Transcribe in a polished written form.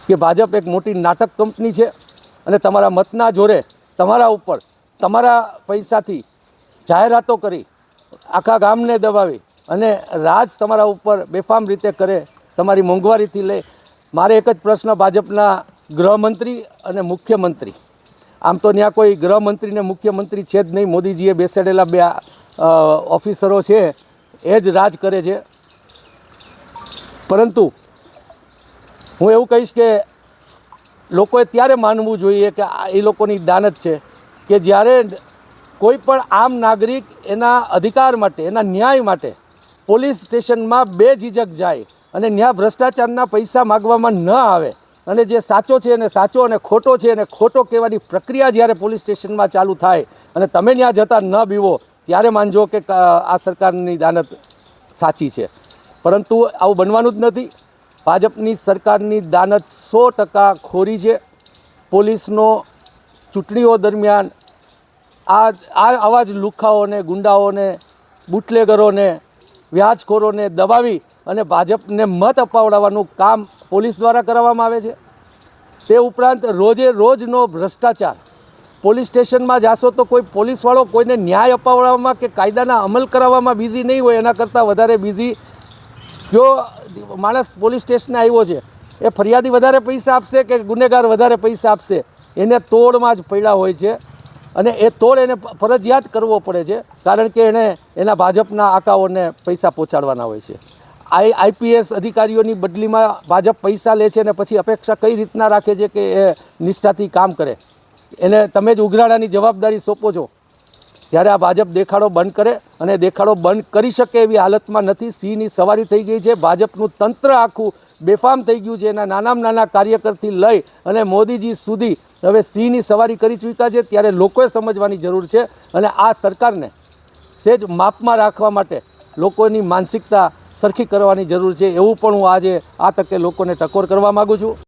કે ભાજપ એક મોટી નાટક કંપની છે અને તમારા મતના જોરે તમારા ઉપર તમારા પૈસાથી જાહેરાતો કરી આખા ગામને દબાવી અને રાજ તમારા ઉપર બેફામ રીતે કરે, તમારી મોંઘવારીથી લઈ. મારે એક જ પ્રશ્ન ભાજપના ગૃહમંત્રી અને મુખ્યમંત્રી, આમ તો ત્યાં કોઈ ગૃહમંત્રી ને મુખ્યમંત્રી છે જ નહીં, મોદીજીએ બેસાડેલા બે ઓફિસરો છે એ જ રાજ કરે છે. પરંતુ હું એવું કહીશ કે લોકોએ ત્યારે માનવું જોઈએ કે એ લોકોની દાનત છે કે જ્યારે કોઈ પણ આમ નાગરિક એના અધિકાર માટે, એના ન્યાય માટે પોલીસ સ્ટેશનમાં બેઝીઝક જાય અને ત્યાં ભ્રષ્ટાચારના પૈસા માગવામાં ન આવે અને જે સાચો છે એને સાચો અને ખોટો છે એને ખોટો કહેવાની પ્રક્રિયા જ્યારે પોલીસ સ્ટેશનમાં ચાલુ થાય અને તમે ત્યાં જતા ન બીવો, ત્યારે માનજો કે આ સરકારની દાનત સાચી છે. પરંતુ આવું બનવાનું જ નથી. ભાજપની સરકારની દાનત 100% ખોરી છે. પોલીસનો ચૂંટણીઓ દરમિયાન આવા જ લુખાઓને, ગુંડાઓને, બુટલેગરોને, વ્યાજખોરોને દબાવી અને ભાજપને મત અપાવડાવવાનું કામ પોલીસ દ્વારા કરવામાં આવે છે. તે ઉપરાંત રોજે રોજનો ભ્રષ્ટાચાર. પોલીસ સ્ટેશનમાં જાશો તો કોઈ પોલીસવાળો કોઈને ન્યાય અપાવવામાં કે કાયદાના અમલ કરાવવામાં બિઝી નહીં હોય, એના કરતાં વધારે બિઝી જો માણસ પોલીસ સ્ટેશને આવ્યો છે એ ફરિયાદી વધારે પૈસા આપશે કે ગુનેગાર વધારે પૈસા આપશે, એને તોડમાં જ પડ્યા હોય છે અને એ તોડ એને ફરજિયાત કરવો પડે છે, કારણ કે એણે એના ભાજપના આકાઓને પૈસા પહોંચાડવાના હોય છે. આઈપીએસ અધિકારીઓની બદલીમાં ભાજપ પૈસા લે છે અને પછી અપેક્ષા કઈ રીતના રાખે છે કે એ નિષ્ઠાથી કામ કરે. એને તમે જ ઉઘરાણાની જવાબદારી સોંપો છો. ત્યારે આ ભાજપ દેખાડો બંધ કરે, અને દેખાડો બંધ કરી શકે એવી હાલતમાં નથી. સિંહની સવારી થઈ ગઈ છે. ભાજપનું તંત્ર આખું બેફામ થઈ ગયું છે. એના નાના કાર્યકરથી લઈ અને મોદીજી સુધી હવે સિંહની સવારી કરી ચૂક્યા છે. ત્યારે લોકોએ સમજવાની જરૂર છે અને આ સરકારને સેજ માપમાં રાખવા માટે લોકોની માનસિકતા સરખી કરવાની જરૂર છે. એવું પણ હું આજે આ તકે લોકોને ટકોર કરવા માગું છું.